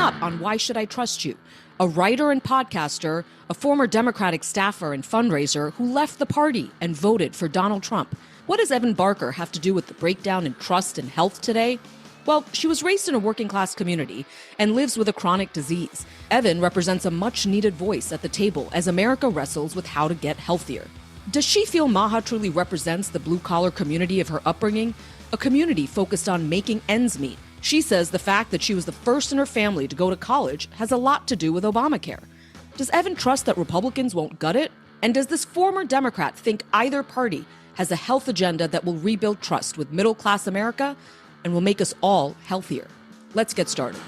up on Why Should I Trust You? A writer and podcaster, a former Democratic staffer and fundraiser who left the party and voted for Donald Trump. What does Evan Barker have to do with the breakdown in trust and health today? Well, she was raised in a working-class community and lives with a chronic disease. Evan represents a much-needed voice at the table as America wrestles with how to get healthier. Does she feel MAHA truly represents the blue-collar community of her upbringing? A community focused on making ends meet. She says the fact that she was the first in her family to go to college has a lot to do with Obamacare. Does Evan trust that Republicans won't gut it? And does this former Democrat think either party has a health agenda that will rebuild trust with middle-class America and will make us all healthier? Let's get started.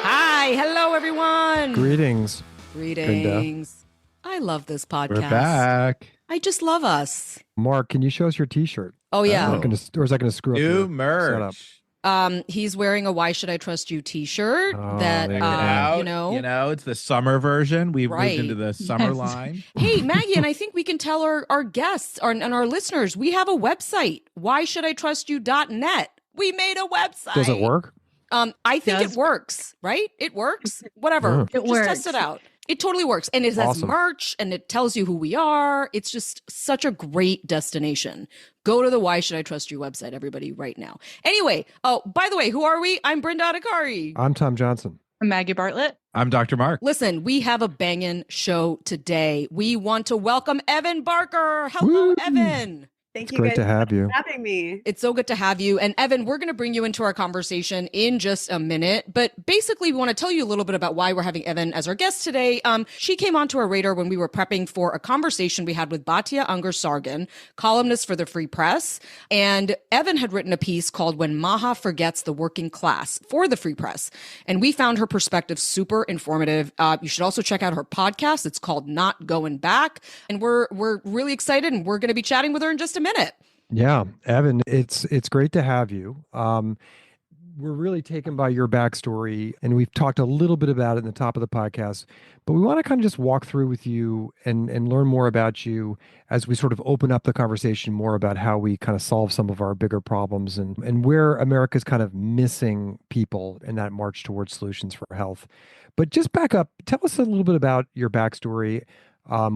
Hi, hello everyone. Greetings. Greetings. I love this podcast. We're back. I just love us. Mark, can you show us your T-shirt? Oh yeah. Or is that going to screw up New your merch. setup? He's wearing a "Why Should I Trust You" T-shirt. Oh, That there you go. you know. It's the summer version. We've Right. moved into the summer line. Hey, Maggie, and I think we can tell our guests and our listeners we have a website. WhyShouldITrustYou.net. We made a website. Does it work? I think it works. Right? It works. Whatever. Yeah. Just test it out. It totally works. And it has Awesome. merch and it tells you who we are. It's just such a great destination. Go to the Why Should I Trust You website, everybody, right now. Anyway, oh, by the way, who are we? I'm Brenda Adhikari. I'm Tom Johnson. I'm Maggie Bartlett. I'm Dr. Mark. Listen, we have a banging show today. We want to welcome Evan Barker. Hello, Woo! Evan. Thank It's you great guys to have you. for having me. It's so good to have you. And Evan, we're going to bring you into our conversation in just a minute. But basically, we want to tell you a little bit about why we're having Evan as our guest today. She came onto our radar when we were prepping for a conversation we had with Batya Ungar-Sargon, columnist for the Free Press. And Evan had written a piece called When MAHA Forgets the Working Class for the Free Press. And we found her perspective super informative. You should also check out her podcast. It's called Not Going Back. And we're really excited, and we're going to be chatting with her in just a minute. Yeah, Evan, it's great to have you. We're really taken by your backstory, and we've talked a little bit about it in the top of the podcast, but we want to kind of just walk through with you and learn more about you as we sort of open up the conversation more about how we kind of solve some of our bigger problems and where America's kind of missing people in that march towards solutions for health. But just back up, tell us a little bit about your backstory.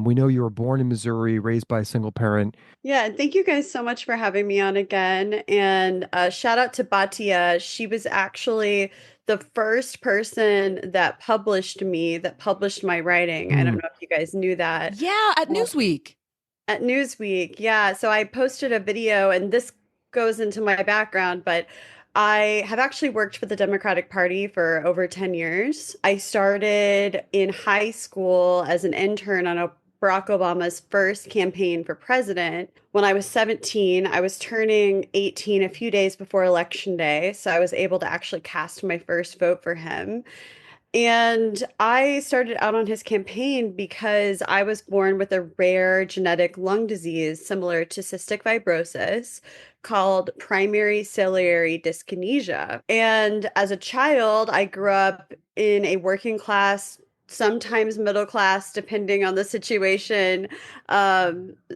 We know you were born in Missouri, raised by a single parent. Yeah, and thank you guys so much for having me on again. And shout out to Batya. She was actually the first person that published my writing. I don't know if you guys knew that. Yeah, at Newsweek. At Newsweek, yeah. So I posted a video, and this goes into my background, but I have actually worked for the Democratic Party for over 10 years. I started in high school as an intern on Barack Obama's first campaign for president. When I was 17, I was turning 18 a few days before Election Day, so I was able to actually cast my first vote for him. And I started out on his campaign because I was born with a rare genetic lung disease similar to cystic fibrosis called primary ciliary dyskinesia. And as a child, I grew up in a working class, sometimes middle class, depending on the situation,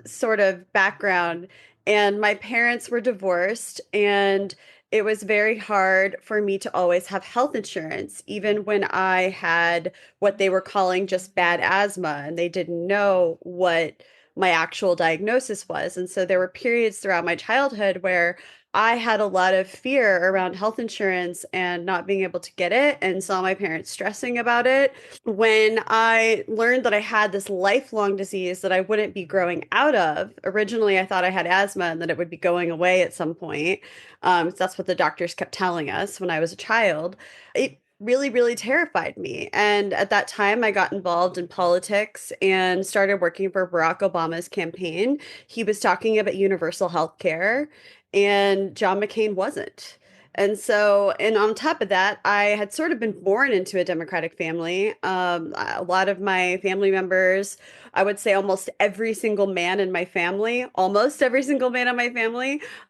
sort of background. And my parents were divorced, and it was very hard for me to always have health insurance, even when I had what they were calling just bad asthma, and they didn't know what my actual diagnosis was. And so there were periods throughout my childhood where I had a lot of fear around health insurance and not being able to get it, and saw my parents stressing about it. When I learned that I had this lifelong disease that I wouldn't be growing out of, originally I thought I had asthma and that it would be going away at some point. That's what the doctors kept telling us when I was a child. It really, really terrified me. And at that time, I got involved in politics and started working for Barack Obama's campaign. He was talking about universal health care, and John McCain wasn't. And so, and on top of that, I had sort of been born into a Democratic family. A lot of my family members, I would say almost every single man in my family,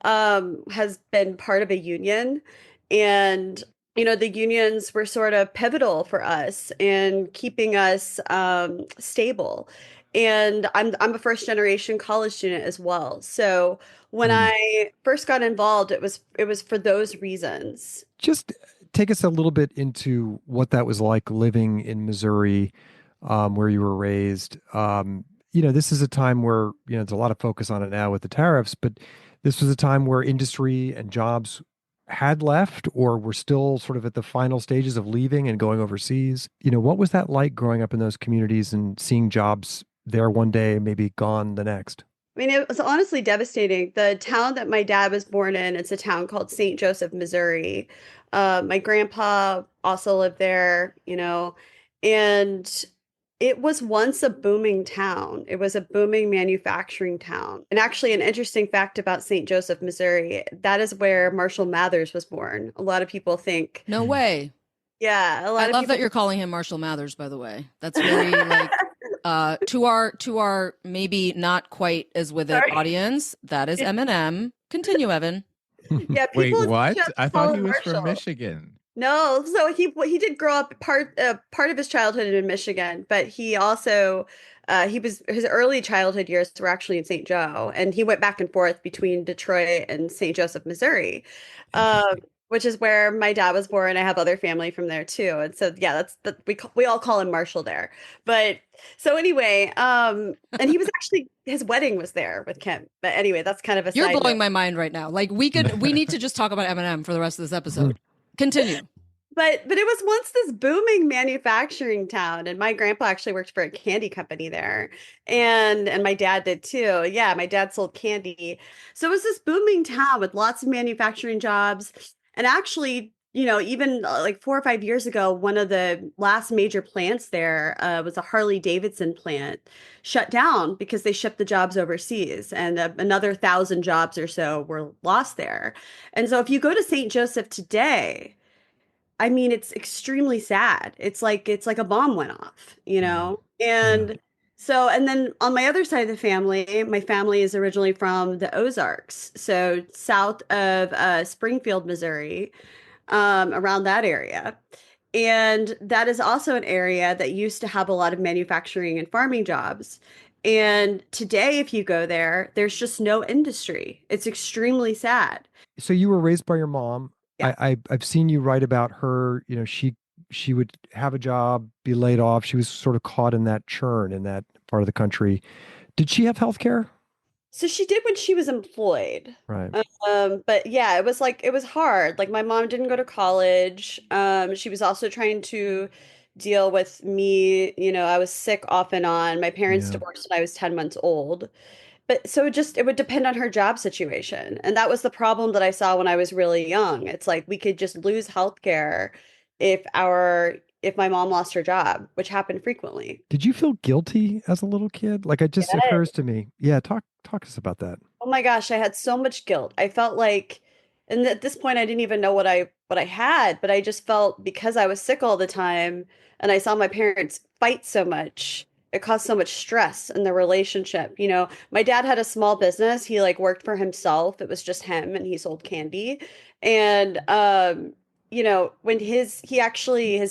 has been part of a union. And you know, the unions were sort of pivotal for us in keeping us stable. And I'm a first generation college student as well. So when Mm. I first got involved, it was for those reasons. Just take us a little bit into what that was like living in Missouri, where you were raised. This is a time where, there's a lot of focus on it now with the tariffs, but this was a time where industry and jobs had left or were still sort of at the final stages of leaving and going overseas. What was that like growing up in those communities and seeing jobs there one day, maybe gone the next? I mean, it was honestly devastating. The town that my dad was born in, it's a town called St. Joseph, Missouri. My grandpa also lived there, and it was once a booming town. It was a booming manufacturing town. And actually, an interesting fact about St. Joseph, Missouri, that is where Marshall Mathers was born. A lot of people think, No way. yeah, a I lot of love people. that you're calling him Marshall Mathers, by the way. That's very like to our maybe not quite as with it Sorry. audience. That is Eminem. Continue, Evan. Yeah, Wait, people what? just I call thought he him was from Marshall. Michigan. No, so he did grow up part of his childhood in Michigan, but he also his early childhood years were actually in St. Joe, and he went back and forth between Detroit and St. Joseph, Missouri, um, Interesting. which is where my dad was born. I have other family from there too, and so yeah, we all call him Marshall there. But so anyway, and he was actually his wedding was there with Kim. But anyway, that's kind of a You're side blowing note. my mind right now. Like we need to just talk about Eminem for the rest of this episode. Continue. But it was once this booming manufacturing town, and my grandpa actually worked for a candy company there, and my dad did too. Yeah, my dad sold candy, so it was this booming town with lots of manufacturing jobs. And actually, even like 4 or 5 years ago, one of the last major plants there was a Harley Davidson plant, shut down because they shipped the jobs overseas, and another 1,000 jobs or so were lost there. And so, if you go to St. Joseph today, I mean, it's extremely sad. It's like a bomb went off, Mm. Yeah. And so, and then on my other side of the family, my family is originally from the Ozarks, so south of Springfield, Missouri, around that area. And that is also an area that used to have a lot of manufacturing and farming jobs. And today, if you go there, there's just no industry. It's extremely sad. So you were raised by your mom. Yeah. I've seen you write about her. She would have a job, be laid off. She was sort of caught in that churn in that part of the country. Did she have health care? So she did when she was employed. Right. But yeah, it was hard. Like my mom didn't go to college. She was also trying to deal with me. I was sick off and on. My parents Yeah. divorced when I was 10 months old. But so it would depend on her job situation. And that was the problem that I saw when I was really young. It's like we could just lose healthcare if my mom lost her job, which happened frequently. Did you feel guilty as a little kid? Like it just Yeah. occurs to me. Yeah, talk to us about that. Oh my gosh, I had so much guilt. I felt like, and at this point I didn't even know what I had, but I just felt because I was sick all the time and I saw my parents fight so much, it caused so much stress in the relationship. My dad had a small business. He like worked for himself. It was just him and he sold candy. And when his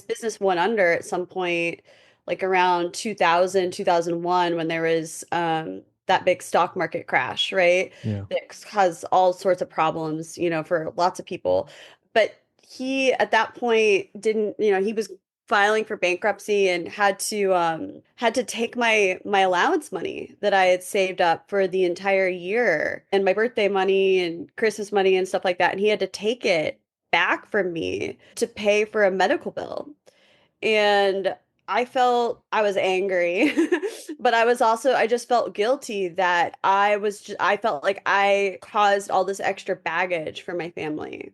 business went under at some point, like around 2000, 2001, when there was that big stock market crash, right? Yeah. That caused all sorts of problems, for lots of people. But he, at that point, didn't, he was filing for bankruptcy and had to take my allowance money that I had saved up for the entire year and my birthday money and Christmas money and stuff like that. And he had to take it back from me to pay for a medical bill. And I was angry, but I just felt guilty that I felt like I caused all this extra baggage for my family.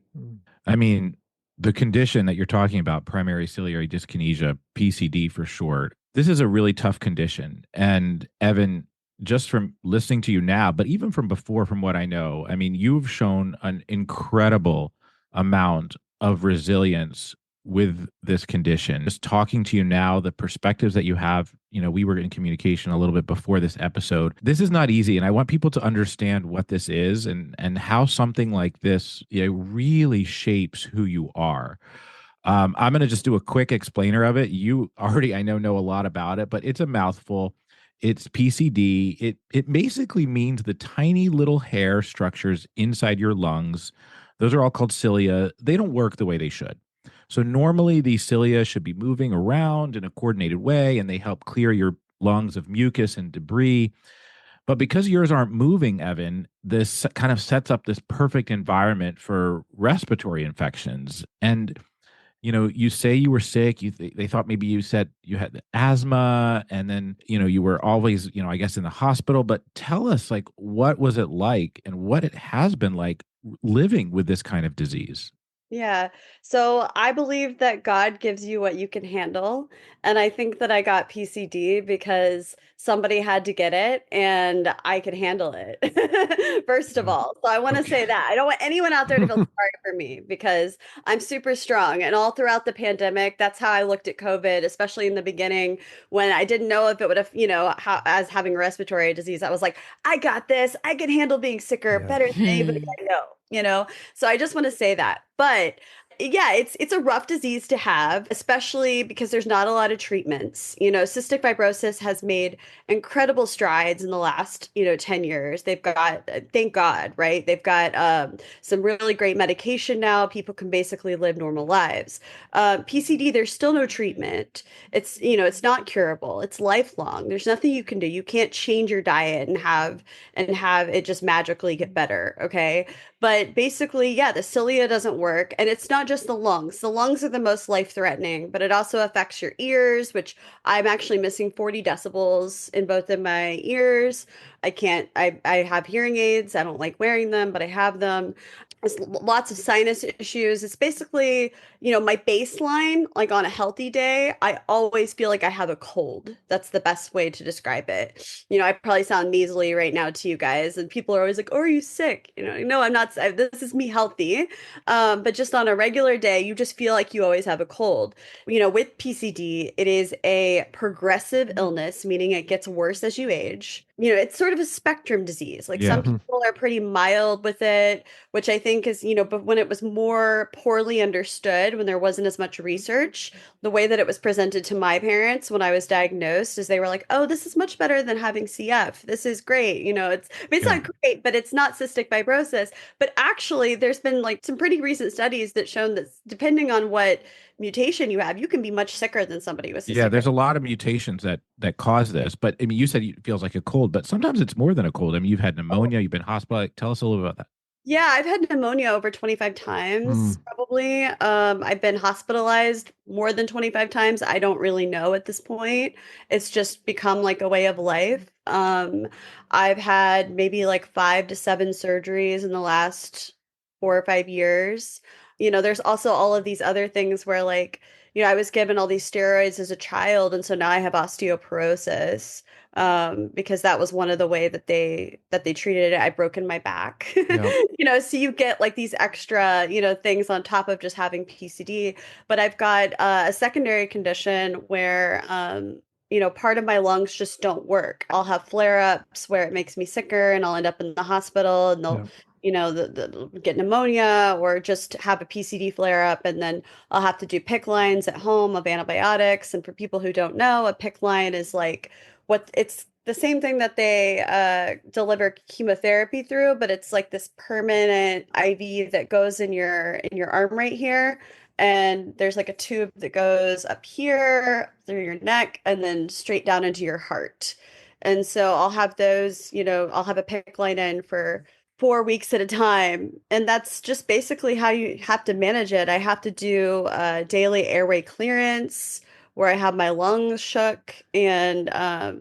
I mean, the condition that you're talking about, primary ciliary dyskinesia, PCD for short, this is a really tough condition. And Evan, just from listening to you now, but even from before, from what I know, I mean, you've shown an incredible amount of resilience with this condition. Just talking to you now, the perspectives that you have, we were in communication a little bit before this episode. This is not easy. And I want people to understand what this is and how something like this really shapes who you are. I'm going to just do a quick explainer of it. You already, I know a lot about it, but it's a mouthful. It's PCD. It basically means the tiny little hair structures inside your lungs. Those are all called cilia. They don't work the way they should. So normally these cilia should be moving around in a coordinated way, and they help clear your lungs of mucus and debris. But because yours aren't moving, Evan, this kind of sets up this perfect environment for respiratory infections. And you say you were sick. They thought maybe you said you had asthma, and then you were always I guess in the hospital. But tell us, like, what was it like, and what it has been like living with this kind of disease? Yeah. So I believe that God gives you what you can handle. And I think that I got PCD because somebody had to get it and I could handle it, first of Yeah. all. So I want to Okay. say that. I don't want anyone out there to feel sorry for me because I'm super strong. And all throughout the pandemic, that's how I looked at COVID, especially in the beginning when I didn't know if it would have, as having respiratory disease. I was like, I got this. I can handle being sicker Yeah. better than anybody I know. So I just want to say that. But yeah, it's a rough disease to have, especially because there's not a lot of treatments. Cystic fibrosis has made incredible strides in the last, 10 years. They've got, thank God, right? They've got some really great medication now. People can basically live normal lives. PCD, there's still no treatment. It's not curable. It's lifelong. There's nothing you can do. You can't change your diet and have it just magically get better. Okay. But basically, yeah, the cilia doesn't work. And it's not just the lungs. The lungs are the most life-threatening, but it also affects your ears, which I'm actually missing 40 decibels in both of my ears. I have hearing aids. I don't like wearing them, but I have them. There's lots of sinus issues. It's basically, my baseline, like on a healthy day, I always feel like I have a cold. That's the best way to describe it. I probably sound measly right now to you guys, and people are always like, "Oh, are you sick?" No, I'm not. This is me healthy. But just on a regular day, you just feel like you always have a cold. With PCD, it is a progressive illness, meaning it gets worse as you age. It's sort of a spectrum disease. Like Yeah. some people are pretty mild with it, which I think is, but when it was more poorly understood, when there wasn't as much research, the way that it was presented to my parents when I was diagnosed is they were like, "Oh, this is much better than having CF. This is great." It's Yeah. not great, but it's not cystic fibrosis. But actually, there's been like some pretty recent studies that shown that depending on what mutation you have, you can be much sicker than somebody with Yeah, cystic there's fibrosis. a lot of mutations that cause this, but I mean, you said it feels like a cold, but sometimes it's more than a cold. I mean, you've had pneumonia, you've been hospitalized. Tell us a little about that. Yeah, I've had pneumonia over 25 times, Mm. probably. I've been hospitalized more than 25 times. I don't really know at this point. It's just become like a way of life. I've had maybe like 5 to 7 surgeries in the last 4 or 5 years. There's also all of these other things where like, I was given all these steroids as a child, and so now I have osteoporosis because that was one of the way that they treated it. I'd broken my back. Yeah. So you get like these extra, things on top of just having PCD. But I've got a secondary condition where, part of my lungs just don't work. I'll have flare-ups where it makes me sicker and I'll end up in the hospital and they'll, Yeah. get pneumonia or just have a PCD flare-up. And then I'll have to do PICC lines at home of antibiotics. And for people who don't know, a PICC line is like it's the same thing that they deliver chemotherapy through, but it's like this permanent IV that goes in your arm right here. And there's like a tube that goes up here through your neck and then straight down into your heart. And so I'll have those, I'll have a PICC line in for 4 weeks at a time. And that's just basically how you have to manage it. I have to do daily airway clearance where I have my lungs shook and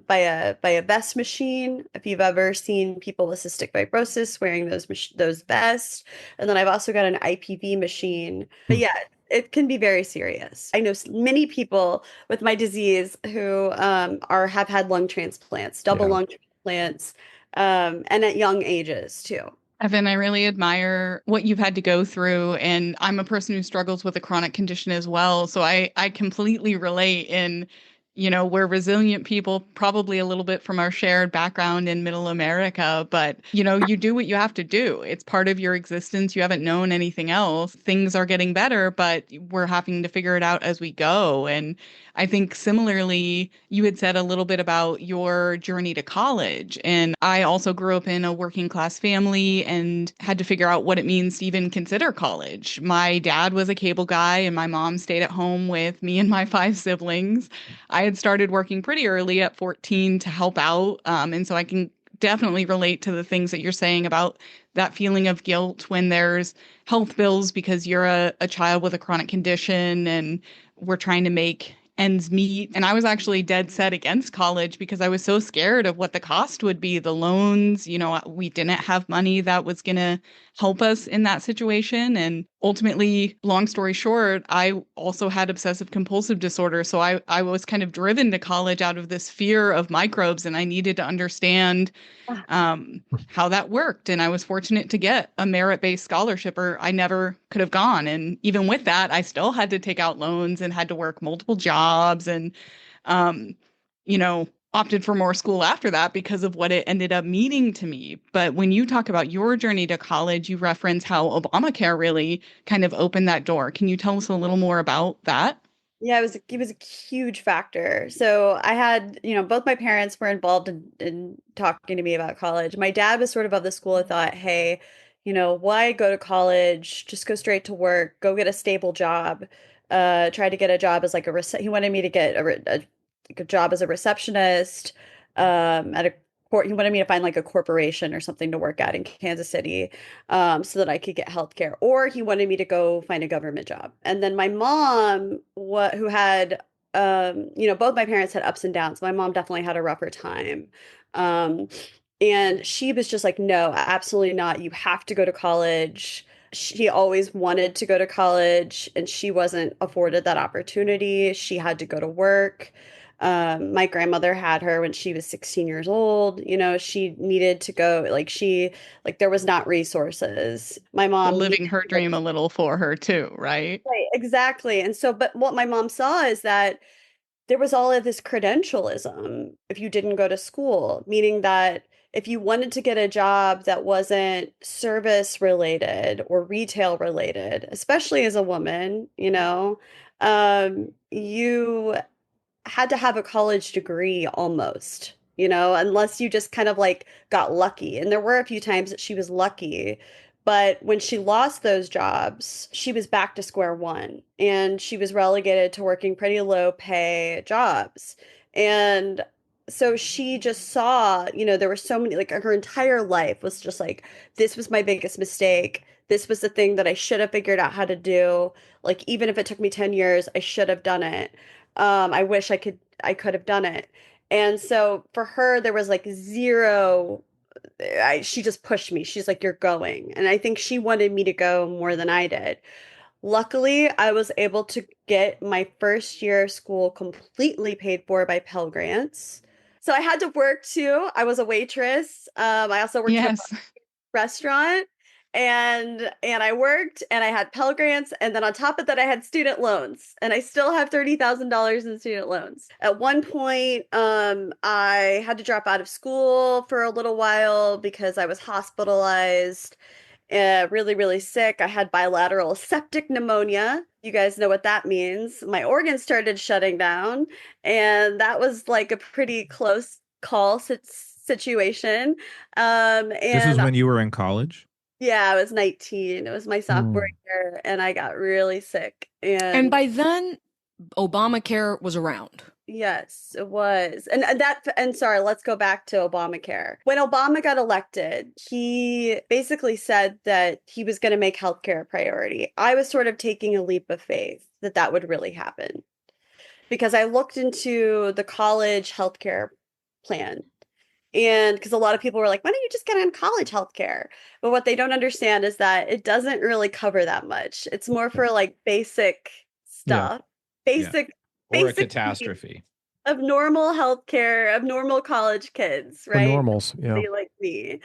by a vest machine. If you've ever seen people with cystic fibrosis wearing those vests, and then I've also got an IPV machine. But yeah, it can be very serious. I know many people with my disease who have had lung transplants, double Yeah. lung transplants, and at young ages too. Evan, I really admire what you've had to go through, and I'm a person who struggles with a chronic condition as well. So I completely relate in we're resilient people, probably a little bit from our shared background in middle America, but, you do what you have to do. It's part of your existence. You haven't known anything else. Things are getting better, but we're having to figure it out as we go. And I think similarly, you had said a little bit about your journey to college. And I also grew up in a working class family and had to figure out what it means to even consider college. My dad was a cable guy, and my mom stayed at home with me and my 5 siblings. I had started working pretty early at 14 to help out. And so I can definitely relate to the things that you're saying about that feeling of guilt when there's health bills because you're a child with a chronic condition and we're trying to make ends meet. And I was actually dead set against college because I was so scared of what the cost would be, the loans. We didn't have money that was going to help us in that situation. And ultimately, long story short, I also had obsessive compulsive disorder. So I was kind of driven to college out of this fear of microbes, and I needed to understand how that worked. And I was fortunate to get a merit-based scholarship, or I never could have gone. And even with that, I still had to take out loans and had to work multiple jobs and, opted for more school after that because of what it ended up meaning to me. But when you talk about your journey to college, you reference how Obamacare really kind of opened that door. Can you tell us a little more about that? Yeah, it was a huge factor. So I had, both my parents were involved in talking to me about college. My dad was sort of the school of thought, hey, why go to college? Just go straight to work, go get a stable job. Try to get a job as like he wanted me to get like a job as a receptionist, at a he wanted me to find like a corporation or something to work at in Kansas City, so that I could get healthcare, or he wanted me to go find a government job. And then my mom, who had, both my parents had ups and downs. My mom definitely had a rougher time. Um, and she was just like, no, absolutely not. You have to go to college. She always wanted to go to college, and she wasn't afforded that opportunity. She had to go to work. My grandmother had her when she was 16 years old. She needed to go, like there was not resources. My mom needed Living her to dream a little for her too, right? right, exactly. And so, but what my mom saw is that there was all of this credentialism if you didn't go to school, meaning that if you wanted to get a job that wasn't service related or retail related, especially as a woman, you had to have a college degree almost, unless you just kind of like got lucky. And there were a few times that she was lucky. But when she lost those jobs, she was back to square one and she was relegated to working pretty low pay jobs. And so she just saw, there were so many, like her entire life was just like, this was my biggest mistake. This was the thing that I should have figured out how to do. Like, even if it took me 10 years, I should have done it. I wish I could have done it. And so for her, there was like zero. She just pushed me. She's like, you're going. And I think she wanted me to go more than I did. Luckily, I was able to get my first year of school completely paid for by Pell Grants. So I had to work too. I was a waitress. I also worked at a Yes. restaurant, and I worked and I had Pell Grants, and then on top of that I had student loans, and I still have $30,000 in student loans. At one point, I had to drop out of school for a little while because I was hospitalized, really, really sick. I had bilateral septic pneumonia. You guys know what that means. My organs started shutting down, and that was like a pretty close call situation. This is And when you were in college? yeah, I was 19. It was my sophomore Mm. year, and I got really sick. And And by then, Obamacare was around. yes, it was. And sorry, let's go back to Obamacare. When Obama got elected, he basically said that he was going to make healthcare a priority. I was sort of taking a leap of faith that that would really happen because I looked into the college healthcare plan. And because a lot of people were like, why don't you just get on college healthcare? But what they don't understand is that it doesn't really cover that much. It's more for like basic Yeah. stuff, Yeah. basic, Or a basic needs catastrophe. of normal healthcare, of normal college kids, For right? normals. Yeah. They like me.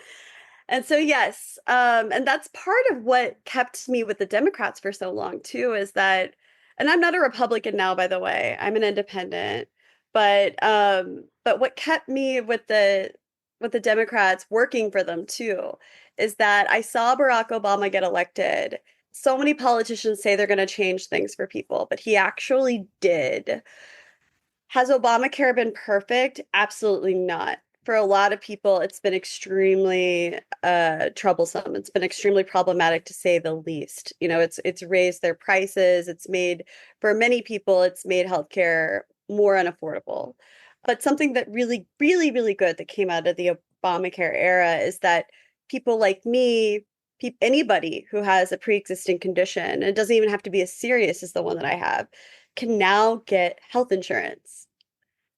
And so, yes, and that's part of what kept me with the Democrats for so long too, is that, and I'm not a Republican now, by the way, I'm an independent. But what kept me with the Democrats working for them too is that I saw Barack Obama get elected. So many politicians say they're going to change things for people, but he actually did. Has Obamacare been perfect? Absolutely not. For a lot of people, it's been extremely troublesome. It's been extremely problematic to say the least. It's raised their prices. It's made, for many people, it's made healthcare more unaffordable. But something that really, really, really good that came out of the Obamacare era is that people like me, anybody who has a pre-existing condition, and it doesn't even have to be as serious as the one that I have, can now get health insurance.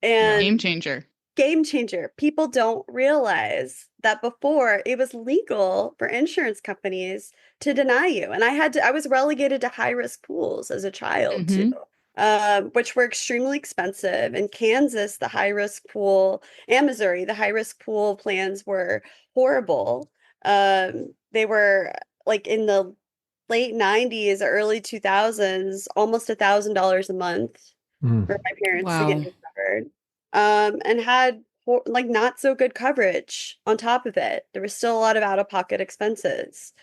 And Game changer. game changer. People don't realize that before it was legal for insurance companies to deny you. And I was relegated to high risk pools as a child too, which were extremely expensive. In Kansas, the high risk pool, and Missouri, the high risk pool plans were horrible. They were like in the late 90s or early 2000s, almost $1,000 a month for my parents to get Wow. me covered, and had like not so good coverage on top of it. There was still a lot of out-of-pocket expenses.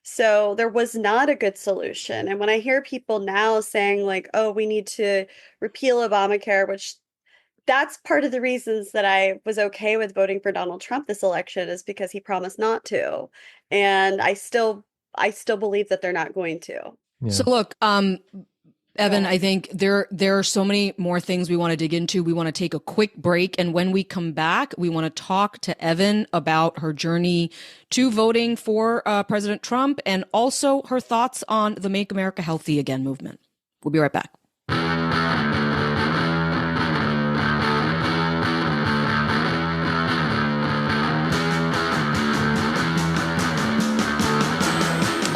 So there was not a good solution. And when I hear people now saying like, oh, we need to repeal Obamacare, which that's part of the reasons that I was okay with voting for Donald Trump this election is because he promised not to. And I still believe that they're not going to. Yeah. So look, Evan, I think there are so many more things we want to dig into. We want to take a quick break. And when we come back, we want to talk to Evan about her journey to voting for President Trump and also her thoughts on the Make America Healthy Again movement. We'll be right back.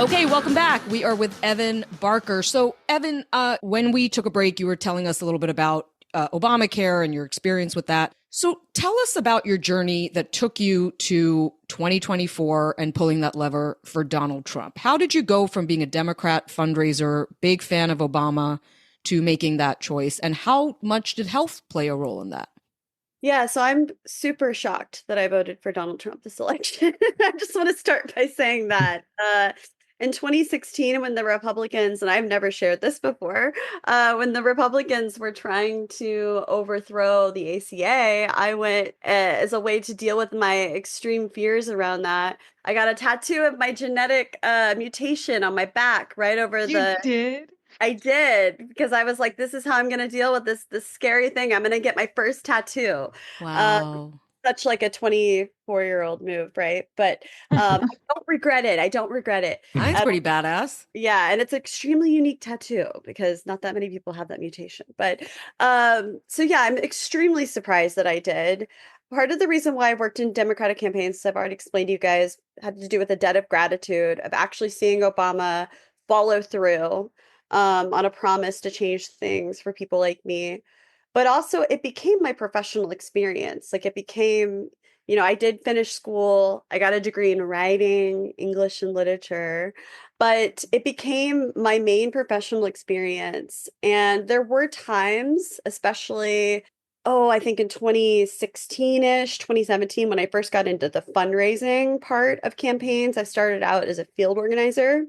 Okay, welcome back. We are with Evan Barker. So, Evan, when we took a break, you were telling us a little bit about Obamacare and your experience with that. So, tell us about your journey that took you to 2024 and pulling that lever for Donald Trump. How did you go from being a Democrat fundraiser, big fan of Obama, to making that choice? And how much did health play a role in that? Yeah, so I'm super shocked that I voted for Donald Trump this election. I just want to start by saying that. In 2016, when the Republicans, and I've never shared this before, when the Republicans were trying to overthrow the ACA, I went as a way to deal with my extreme fears around that. I got a tattoo of my genetic mutation on my back right over You did? I did because I was like, this is how I'm going to deal with this scary thing. I'm going to get my first tattoo. Wow. Such like a 24-year-old move, right? But I don't regret it. I don't regret it. That's pretty badass. Yeah, and it's an extremely unique tattoo because not that many people have that mutation. But so yeah, I'm extremely surprised that I did. Part of the reason why I worked in Democratic campaigns, as I've already explained to you guys, had to do with a debt of gratitude of actually seeing Obama follow through on a promise to change things for people like me. But also, it became my professional experience. Like, it became, I did finish school, I got a degree in writing, English, and literature, but it became my main professional experience. And there were times, especially, I think in 2016-ish, 2017, when I first got into the fundraising part of campaigns, I started out as a field organizer,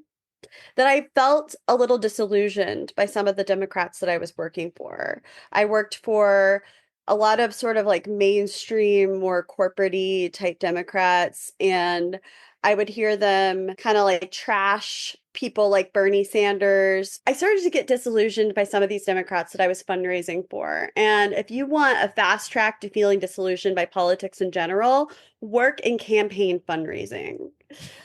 that I felt a little disillusioned by some of the Democrats that I was working for. I worked for a lot of sort of like mainstream, more corporate-y type Democrats, and I would hear them kind of like trash people like Bernie Sanders. I started to get disillusioned by some of these Democrats that I was fundraising for. And if you want a fast track to feeling disillusioned by politics in general, work in campaign fundraising.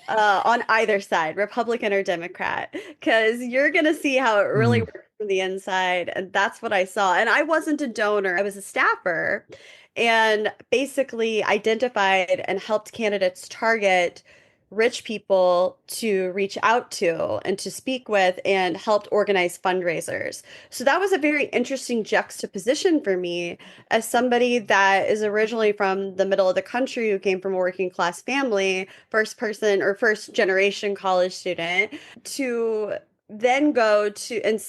On either side, Republican or Democrat, because you're going to see how it really works from the inside. And that's what I saw. And I wasn't a donor, I was a staffer and basically identified and helped candidates target rich people to reach out to and to speak with and helped organize fundraisers. So that was a very interesting juxtaposition for me as somebody that is originally from the middle of the country who came from a working class family, first person or first generation college student, to then go to and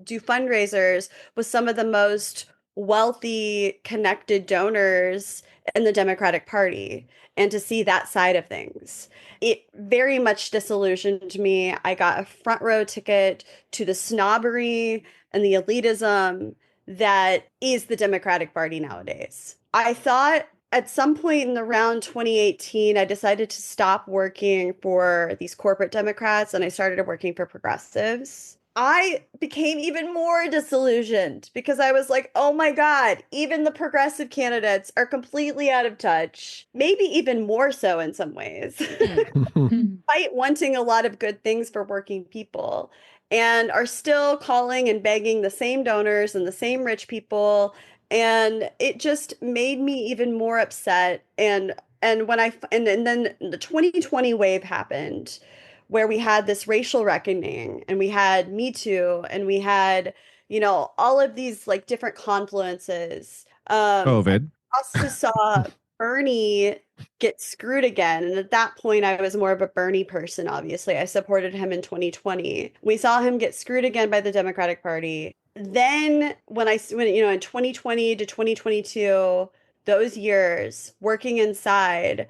do fundraisers with some of the most wealthy, connected donors in the Democratic Party and to see that side of things. It very much disillusioned me. I got a front row ticket to the snobbery and the elitism that is the Democratic Party nowadays. I thought at some point in around 2018, I decided to stop working for these corporate Democrats and I started working for progressives. I became even more disillusioned because I was like, oh my God, even the progressive candidates are completely out of touch, maybe even more so in some ways, despite wanting a lot of good things for working people, and are still calling and begging the same donors and the same rich people. And it just made me even more upset. And when and then the 2020 wave happened where we had this racial reckoning and we had Me Too and we had, all of these like different confluences. COVID. I also saw Bernie get screwed again. And at that point, I was more of a Bernie person, obviously. I supported him in 2020. We saw him get screwed again by the Democratic Party. Then when in 2020 to 2022, those years working inside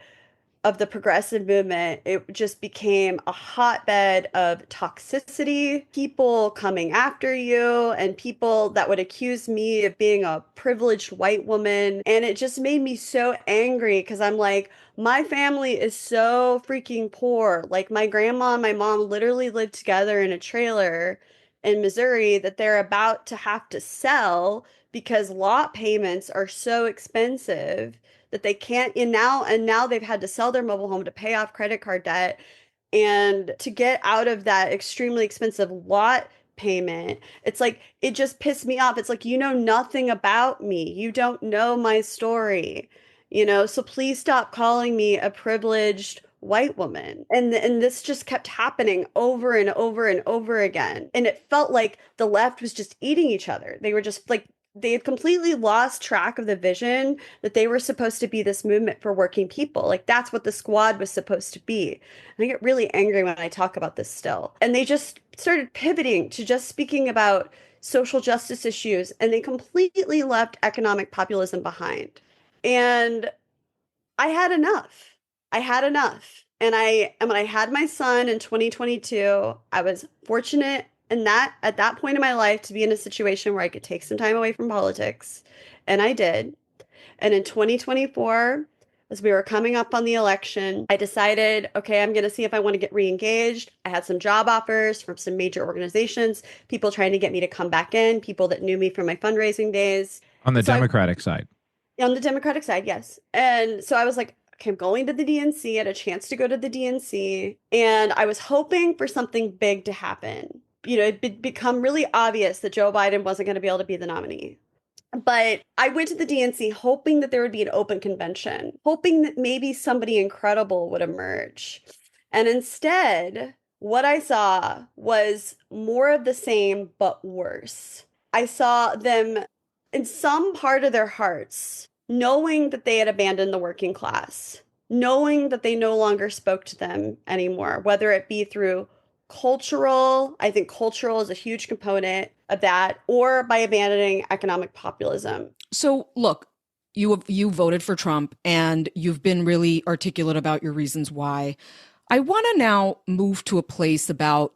of the progressive movement, it just became a hotbed of toxicity, people coming after you, and people that would accuse me of being a privileged white woman. And it just made me so angry because I'm like, my family is so freaking poor. Like my grandma and my mom literally lived together in a trailer in Missouri that they're about to have to sell because lot payments are so expensive that they can't, and now they've had to sell their mobile home to pay off credit card debt and to get out of that extremely expensive lot payment. It's like it just pissed me off. It's like, you know nothing about me. You don't know my story. So please stop calling me a privileged white woman. And this just kept happening over and over and over again. And it felt like the left was just eating each other. They were just like they had completely lost track of the vision that they were supposed to be this movement for working people. Like that's what the squad was supposed to be. And I get really angry when I talk about this still. And they just started pivoting to just speaking about social justice issues, and they completely left economic populism behind. And I had enough. I had enough. And when I had my son in 2022, I was fortunate at that point in my life to be in a situation where I could take some time away from politics. And I did. And in 2024, as we were coming up on the election, I decided, okay, I'm going to see if I want to get re-engaged. I had some job offers from some major organizations, people trying to get me to come back in, people that knew me from my fundraising days. On the Democratic side. On the Democratic side, yes. And so I was like, okay, I'm going to the DNC. I had a chance to go to the DNC. And I was hoping for something big to happen. It'd become really obvious that Joe Biden wasn't going to be able to be the nominee. But I went to the DNC hoping that there would be an open convention, hoping that maybe somebody incredible would emerge. And instead, what I saw was more of the same, but worse. I saw them in some part of their hearts, knowing that they had abandoned the working class, knowing that they no longer spoke to them anymore, whether it be through cultural, I think cultural is a huge component of that, or by abandoning economic populism. So look, you voted for Trump and you've been really articulate about your reasons why. I want to now move to a place about,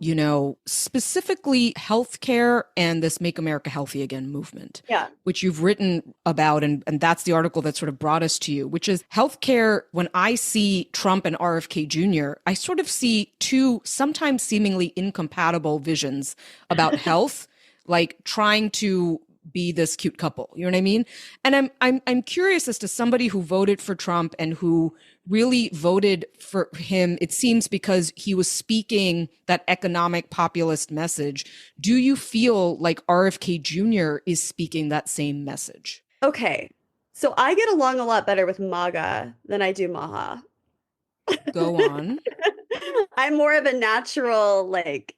specifically healthcare and this Make America Healthy Again movement, which you've written about. And that's the article that sort of brought us to you, which is healthcare. When I see Trump and RFK Jr., I sort of see two sometimes seemingly incompatible visions about health, like trying to be this cute couple. You know what I mean? And I'm curious as to somebody who voted for Trump and who really voted for him, it seems because he was speaking that economic populist message. Do you feel like RFK Jr. is speaking that same message? Okay. So I get along a lot better with MAGA than I do MAHA. Go on. I'm more of a natural,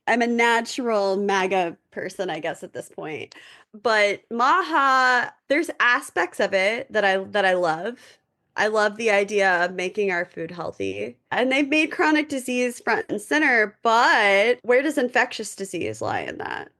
I'm a natural MAGA person, I guess, at this point. But MAHA, there's aspects of it that I love. I love the idea of making our food healthy. And they've made chronic disease front and center, but where does infectious disease lie in that?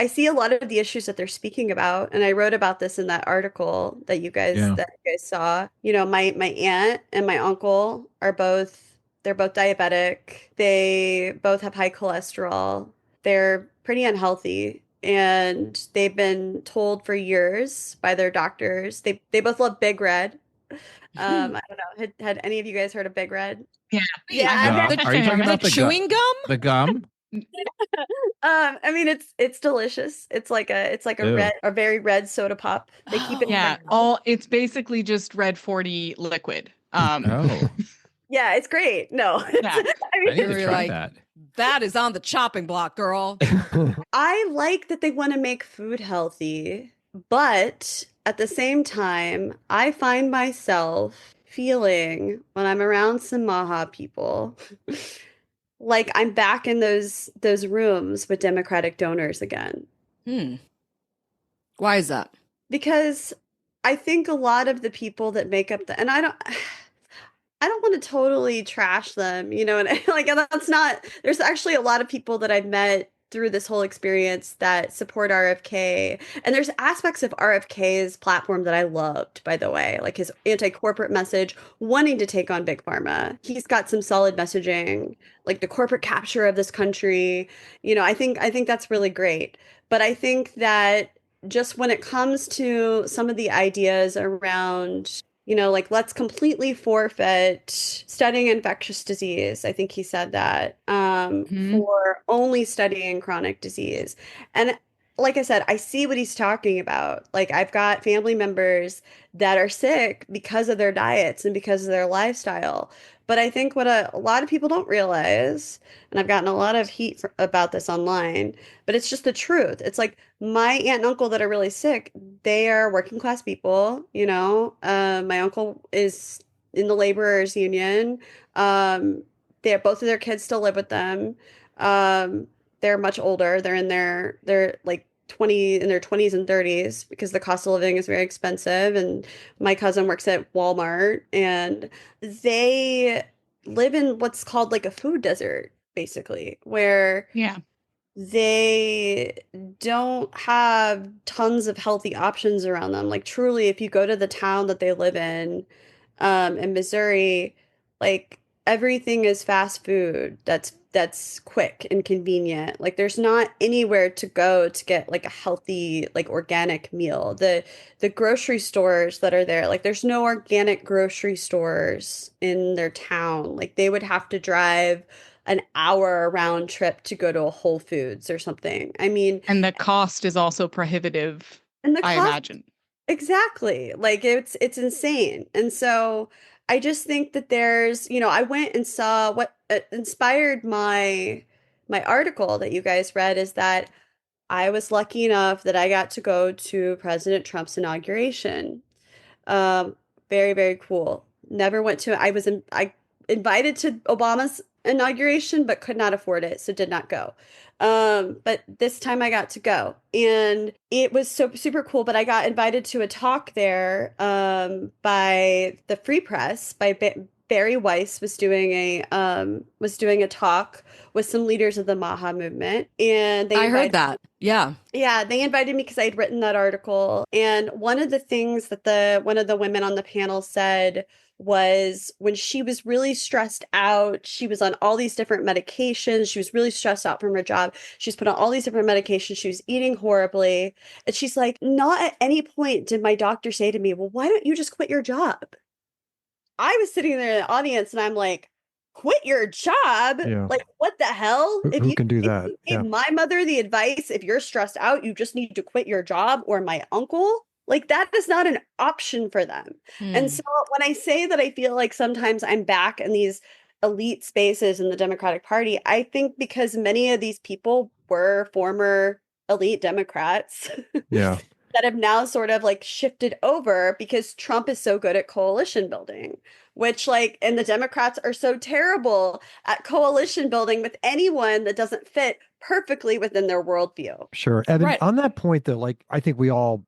I see a lot of the issues that they're speaking about, and I wrote about this in that article that Yeah. you guys saw. You know, my aunt and my uncle are both they're both diabetic. They both have high cholesterol. They're pretty unhealthy, and they've been told for years by their doctors. They both love Big Red. I don't know. Had any of you guys heard of Big Red? Yeah. Yeah, I have. Are you talking The about the chewing gum? The gum? I mean it's delicious. It's like Ew. a very red soda pop. They keep it Oh. Yeah, it's basically just Red 40 liquid. Oh, Yeah, it's great. No, Yeah. I I mean, need to You're try like- that. That is on the chopping block, girl. I like that they want to make food healthy, but at the same time, I find myself feeling when I'm around some MAHA people like I'm back in those rooms with Democratic donors again. Why is that? Because I think a lot of the people that make up and I don't want to totally trash them, you know, and like that's not there's actually a lot of people that I've met through this whole experience that support RFK. And there's aspects of RFK's platform that I loved, by the way, like his anti-corporate message, wanting to take on big pharma. He's got some solid messaging, like the corporate capture of this country. You know, I think that's really great. But I think that just when it comes to some of the ideas around, you know, like let's completely forfeit studying infectious disease. I think he said that for only studying chronic disease. And like I said, I see what he's talking about. Like I've got family members that are sick because of their diets and because of their lifestyle. But I think what a lot of people don't realize, and I've gotten a lot of heat about this online, but it's just the truth. It's like my aunt and uncle that are really sick, they are working class people, you know. My uncle is in the laborers union. They're both of their kids still live with them. They're much older. They're like 20 in their 20s and 30s because the cost of living is very expensive. And my cousin works at Walmart and they live in what's called like a food desert, basically, where Yeah. they don't have tons of healthy options around them. Like truly, if you go to the town that they live in Missouri, like everything is fast food that's quick and convenient. Like there's not anywhere to go to get like a healthy, like organic meal. The grocery stores that are there, like there's no organic grocery stores in their town. Like they would have to drive an hour round trip to go to a Whole Foods or something. I mean, And the cost is also prohibitive, and the I cost imagine. exactly. Like it's insane. And so I just think that there's, you know, I went and saw what inspired my article that you guys read is that I was lucky enough that I got to go to President Trump's inauguration. Um, very, very cool. Never went to I invited to Obama's inauguration, but could not afford it, so did not go. But this time I got to go, and it was so super cool. But I got invited to a talk there by the Free Press by Barry Weiss was doing a talk with some leaders of the MAHA movement, and I heard that. Yeah. yeah, they invited me because I had written that article. And one of the things that one of the women on the panel said was when she was really stressed out, she was on all these different medications. She was really stressed out from her job. She's put on all these different medications. She was eating horribly. And she's like, not at any point did my doctor say to me, well, why don't you just quit your job? I was sitting there in the audience and I'm like, quit your job? Yeah. Like, what the hell? Who can do if that? you gave Yeah. my mother the advice, if you're stressed out, you just need to quit your job, or my uncle, like that is not an option for them. And so when I say that I feel like sometimes I'm back in these elite spaces in the Democratic Party, I think because many of these people were former elite Democrats. Yeah. That have now sort of like shifted over because Trump is so good at coalition building, which like, and the Democrats are so terrible at coalition building with anyone that doesn't fit perfectly within their worldview. Sure. Evan, Right. on that point, though, like I think we all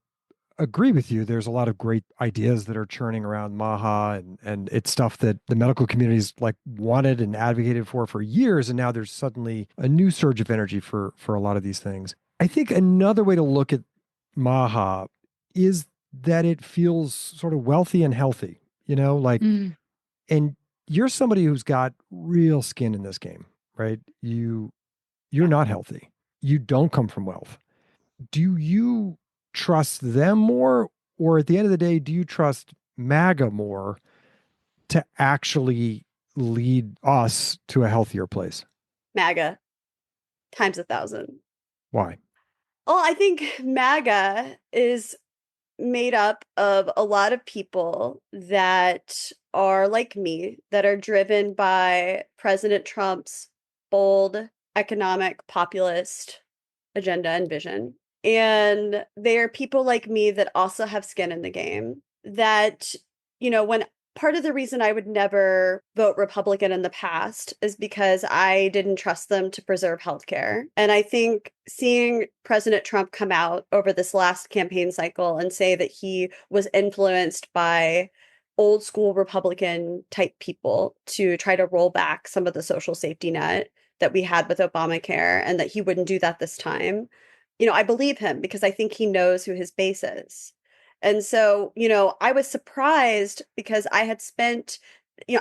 agree with you. There's a lot of great ideas that are churning around MAHA and it's stuff that the medical community's like wanted and advocated for years. And now there's suddenly a new surge of energy for a lot of these things. I think another way to look at MAHA is that it feels sort of wealthy and healthy, and you're somebody who's got real skin in this game, right? You're not healthy. You don't come from wealth. Do you trust them more, or at the end of the day, do you trust MAGA more to actually lead us to a healthier place? MAGA times 1,000. Why? Well, I think MAGA is made up of a lot of people that are like me, that are driven by President Trump's bold economic populist agenda and vision. And they are people like me that also have skin in the game. That, when part of the reason I would never vote Republican in the past is because I didn't trust them to preserve healthcare. And I think seeing President Trump come out over this last campaign cycle and say that he was influenced by old school Republican type people to try to roll back some of the social safety net that we had with Obamacare, and that he wouldn't do that this time, I believe him because I think he knows who his base is. And so, I was surprised because I had spent,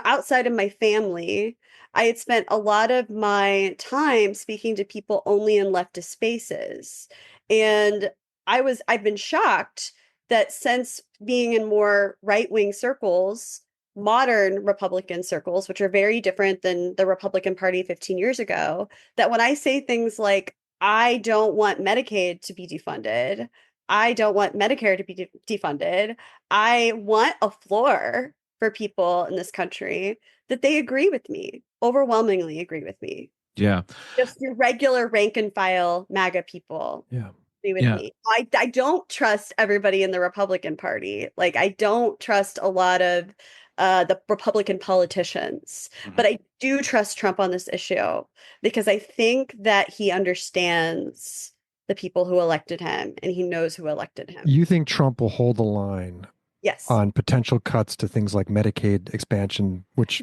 outside of my family, I had spent a lot of my time speaking to people only in leftist spaces. And I've been shocked that since being in more right-wing circles, modern Republican circles, which are very different than the Republican Party 15 years ago, that when I say things like, I don't want Medicaid to be defunded, I don't want Medicare to be defunded, I want a floor for people in this country, that they agree with me, overwhelmingly agree with me. Yeah. Just your regular rank and file MAGA people. Yeah. With me. I don't trust everybody in the Republican Party. Like, I don't trust a lot of the Republican politicians, but I do trust Trump on this issue because I think that he understands the people who elected him and he knows who elected him. You think Trump will hold the line? Yes. On potential cuts to things like Medicaid expansion, which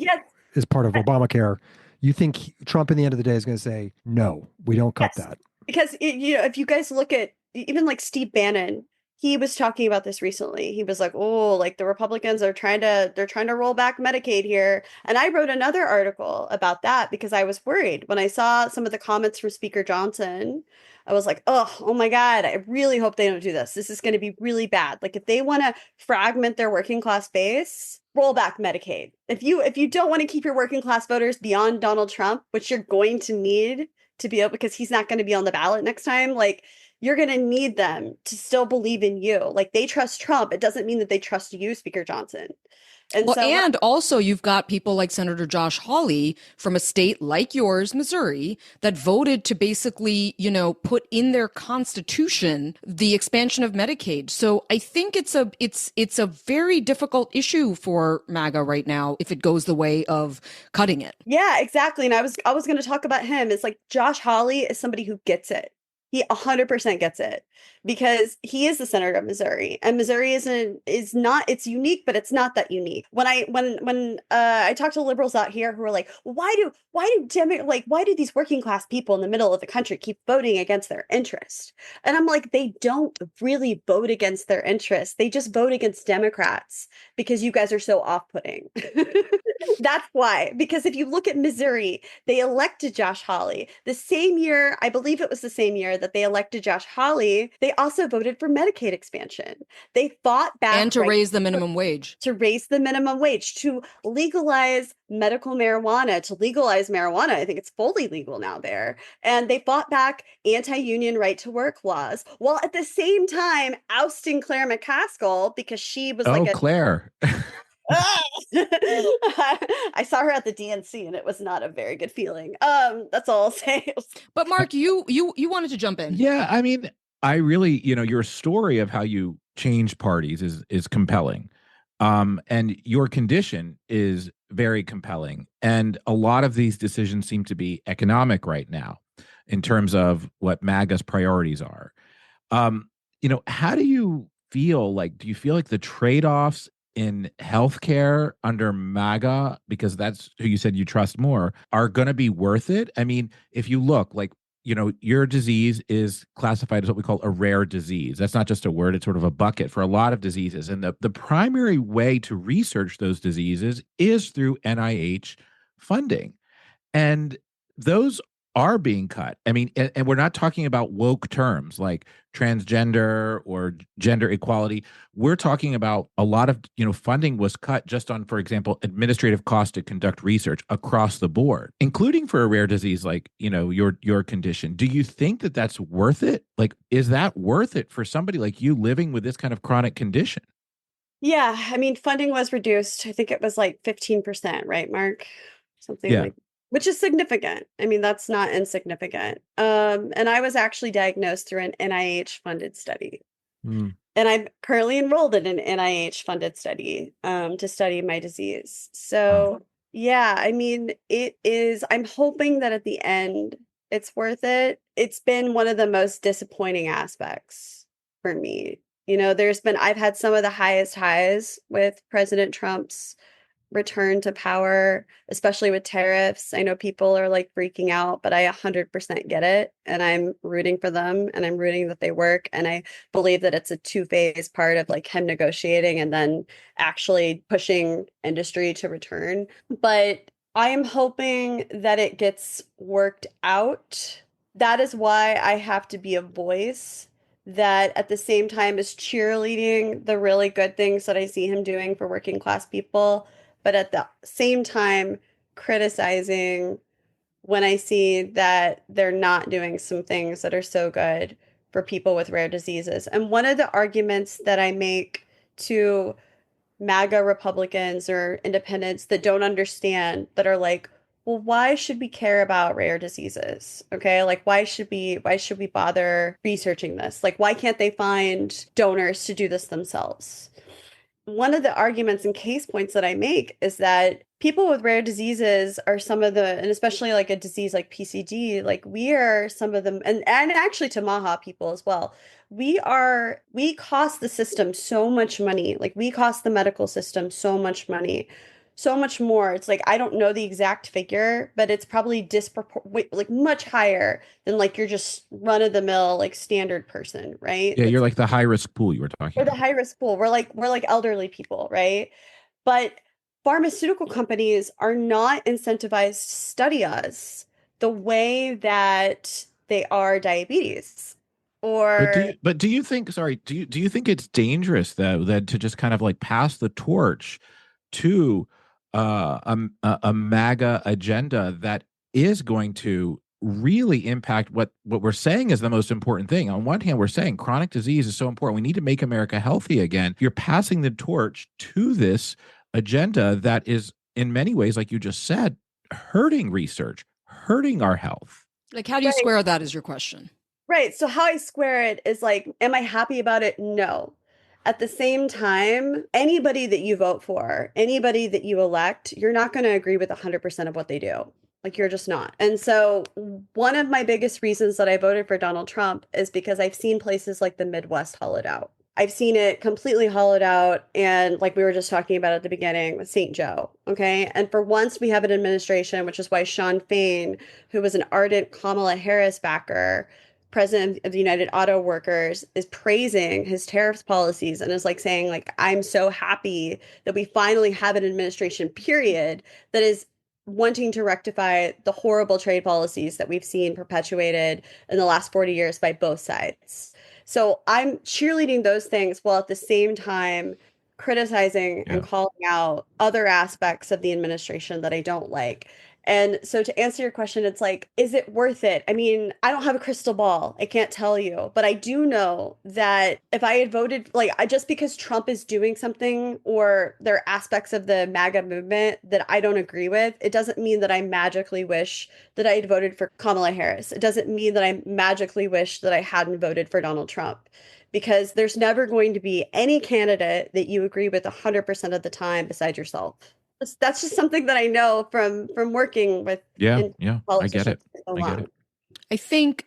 is part of Obamacare. You think Trump, in the end of the day, is going to say, no, we don't cut that? Because, if you guys look at even like Steve Bannon, he was talking about this recently. He was like, oh, like the Republicans are trying to roll back Medicaid here. And I wrote another article about that because I was worried when I saw some of the comments from Speaker Johnson. I was like, oh my God, I really hope they don't do this. This is going to be really bad. Like, if they want to fragment their working class base, roll back Medicaid. If you don't want to keep your working class voters beyond Donald Trump, which you're going to need to be able, because he's not going to be on the ballot next time, like, you're going to need them to still believe in you. Like, they trust Trump. It doesn't mean that they trust you, Speaker Johnson. And also you've got people like Senator Josh Hawley from a state like yours, Missouri, that voted to basically, put in their constitution the expansion of Medicaid. So I think it's a very difficult issue for MAGA right now if it goes the way of cutting it. Yeah, exactly. And I was going to talk about him. It's like Josh Hawley is somebody who gets it. He 100% gets it because he is the senator of Missouri, and Missouri is not, it's unique, but it's not that unique. When I talk to liberals out here who are like, why do these working class people in the middle of the country keep voting against their interest? And I'm like, they don't really vote against their interests. They just vote against Democrats because you guys are so off-putting. That's why. Because if you look at Missouri, they elected Josh Hawley the same year, I believe it was the same year that they elected Josh Hawley, they also voted for Medicaid expansion. They fought back. And to raise the minimum wage. To raise the minimum wage, to legalize medical marijuana, to legalize marijuana. I think it's fully legal now there. And they fought back anti-union right to work laws, while at the same time ousting Claire McCaskill because she was Claire. I saw her at the DNC and it was not a very good feeling. That's all I'll say. But Mark, you wanted to jump in. Yeah, I mean, I really, your story of how you change parties is compelling. And your condition is very compelling. And a lot of these decisions seem to be economic right now in terms of what MAGA's priorities are. How do you feel like, do you feel like the trade-offs in healthcare under MAGA, because that's who you said you trust more, are going to be worth it? I mean, if you look, like, your disease is classified as what we call a rare disease. That's not just a word, it's sort of a bucket for a lot of diseases. And the primary way to research those diseases is through NIH funding. And those are being cut. I mean, and we're not talking about woke terms like transgender or gender equality. We're talking about a lot of, funding was cut just on, for example, administrative costs to conduct research across the board, including for a rare disease like, your condition. Do you think that that's worth it? Like, is that worth it for somebody like you living with this kind of chronic condition? Yeah, I mean, funding was reduced. I think it was like 15%, right, Mark? Something Yeah. like, which is significant. I mean, that's not insignificant. And I was actually diagnosed through an NIH funded study. Mm. And I'm currently enrolled in an NIH funded study to study my disease. So, yeah, I mean, I'm hoping that at the end it's worth it. It's been one of the most disappointing aspects for me. I've had some of the highest highs with President Trump's return to power, especially with tariffs. I know people are like freaking out, but I 100% get it. And I'm rooting for them and I'm rooting that they work. And I believe that it's a two-phase part of like him negotiating and then actually pushing industry to return. But I am hoping that it gets worked out. That is why I have to be a voice that at the same time is cheerleading the really good things that I see him doing for working class people, but at the same time criticizing when I see that they're not doing some things that are so good for people with rare diseases. And one of the arguments that I make to MAGA Republicans or independents that don't understand, that are like, well, why should we care about rare diseases? Okay, like why should we bother researching this? Like, why can't they find donors to do this themselves? One of the arguments and case points that I make is that people with rare diseases are and especially like a disease like PCD, like we are some of them, and actually to MAHA people as well. We cost the system so much money. Like we cost the medical system so much money, so much more. It's like, I don't know the exact figure, but it's probably like much higher than like you're just run of the mill, like standard person, right? Yeah, you're like the high risk pool you were talking We're the about. high risk pool. We're like elderly people, right? But pharmaceutical companies are not incentivized to study us the way that they are diabetes. But do you think, do you think it's dangerous though, that to just kind of like pass the torch to a MAGA agenda that is going to really impact what we're saying is the most important thing? On one hand, we're saying chronic disease is so important. We need to make America healthy again. You're passing the torch to this agenda that is in many ways, like you just said, hurting research, hurting our health. Like, how do you square that is your question? Right. So how I square it is like, am I happy about it? No. At the same time, anybody that you vote for, anybody that you elect, you're not going to agree with 100% of what they do. Like, you're just not. And so one of my biggest reasons that I voted for Donald Trump is because I've seen places like the Midwest hollowed out. I've seen it completely hollowed out. And like we were just talking about at the beginning with St. Joe. Okay. And for once we have an administration, which is why Sean Fain, who was an ardent Kamala Harris backer, president of the United Auto Workers, is praising his tariffs policies and is like saying like, I'm so happy that we finally have an administration period that is wanting to rectify the horrible trade policies that we've seen perpetuated in the last 40 years by both sides. So I'm cheerleading those things while at the same time criticizing and calling out other aspects of the administration that I don't like. And so to answer your question, it's like, is it worth it? I mean, I don't have a crystal ball. I can't tell you, but I do know that if I had voted, just because Trump is doing something or there are aspects of the MAGA movement that I don't agree with, it doesn't mean that I magically wish that I had voted for Kamala Harris. It doesn't mean that I magically wish that I hadn't voted for Donald Trump. Because there's never going to be any candidate that you agree with 100% of the time besides yourself. That's just something that I know from working with. I get it. I get it. I think,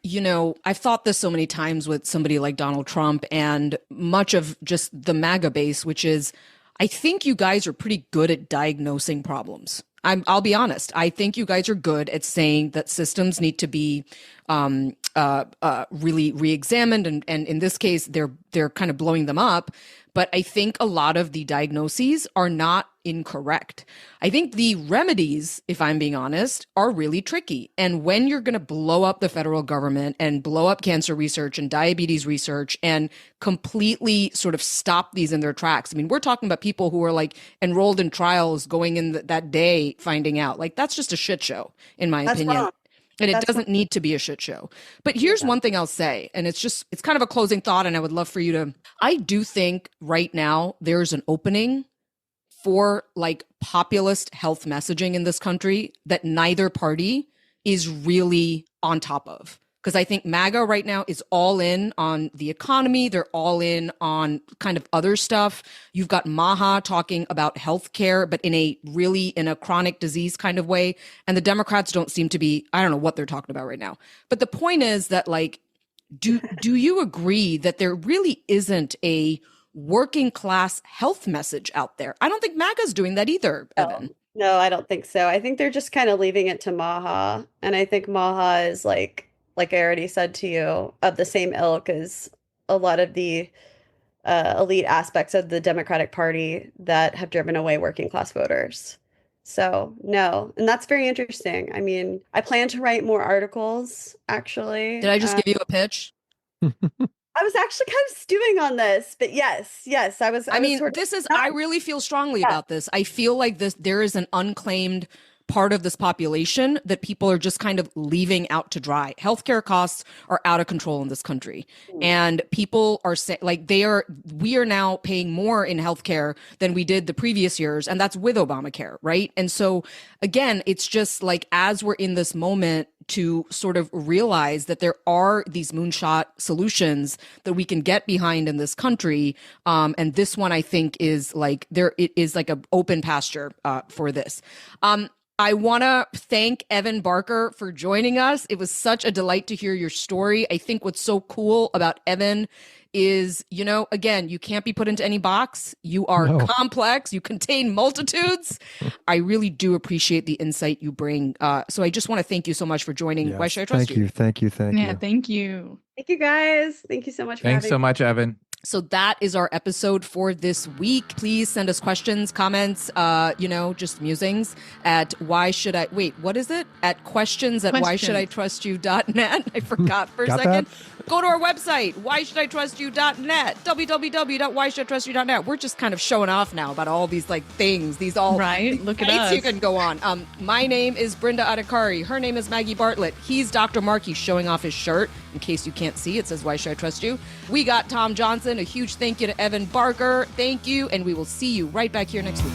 I've thought this so many times with somebody like Donald Trump and much of just the MAGA base, which is, I think you guys are pretty good at diagnosing problems. I'll be honest. I think you guys are good at saying that systems need to be really re-examined, and in this case, they're kind of blowing them up. But I think a lot of the diagnoses are not incorrect. I think the remedies, if I'm being honest, are really tricky. And when you're going to blow up the federal government and blow up cancer research and diabetes research and completely sort of stop these in their tracks. I mean, we're talking about people who are like enrolled in trials going in that day finding out. Like, that's just a shit show, in my opinion. Wrong. And it doesn't need to be a shit show. But here's one thing I'll say, and it's kind of a closing thought, and I would love for you to, I do think right now there's an opening for like populist health messaging in this country that neither party is really on top of. Because I think MAGA right now is all in on the economy. They're all in on kind of other stuff. You've got MAHA talking about healthcare, but in a chronic disease kind of way. And the Democrats don't seem to be, I don't know what they're talking about right now. But the point is that, like, do you agree that there really isn't a working class health message out there? I don't think MAGA's doing that either, Evan. No, I don't think so. I think they're just kind of leaving it to MAHA. And I think MAHA is like I already said to you, of the same ilk as a lot of the elite aspects of the Democratic Party that have driven away working class voters. So no, and that's very interesting. I mean, I plan to write more articles, actually. Did I just give you a pitch? I was actually kind of stewing on this, but yes, I really feel strongly about this. I feel like there is an unclaimed part of this population that people are just kind of leaving out to dry. Healthcare costs are out of control in this country. And people are saying, like, we are now paying more in healthcare than we did the previous years. And that's with Obamacare, right? And so again, it's just like, as we're in this moment to sort of realize that there are these moonshot solutions that we can get behind in this country. And this one, I think, is like, it is like an open pasture for this. I want to thank Evan Barker for joining us. It was such a delight to hear your story. I think what's so cool about Evan is, again, you can't be put into any box. You are complex. You contain multitudes. I really do appreciate the insight you bring. So I just want to thank you so much for joining. Yes, Why Should I Trust You? Thank you. Yeah, thank you. Thank you, guys. Thank you so much for Thanks having so me. much, Evan. So that is our episode for this week. Please send us questions, comments, just musings at what is it? At questions@whyshouldItrustYou.net. I forgot for a second. Go to our website, whyshouldItrustYou.net, www.whyshouldItrustYou.net. We're just kind of showing off now about all these like things, these all right. Look at us. You can go on. My name is Brenda Adhikari. Her name is Maggie Bartlett. He's Dr. Mark. He's showing off his shirt. In case you can't see, it says, Why Should I Trust You? We got Tom Johnson. A huge thank you to Evan Barker. Thank you. And we will see you right back here next week.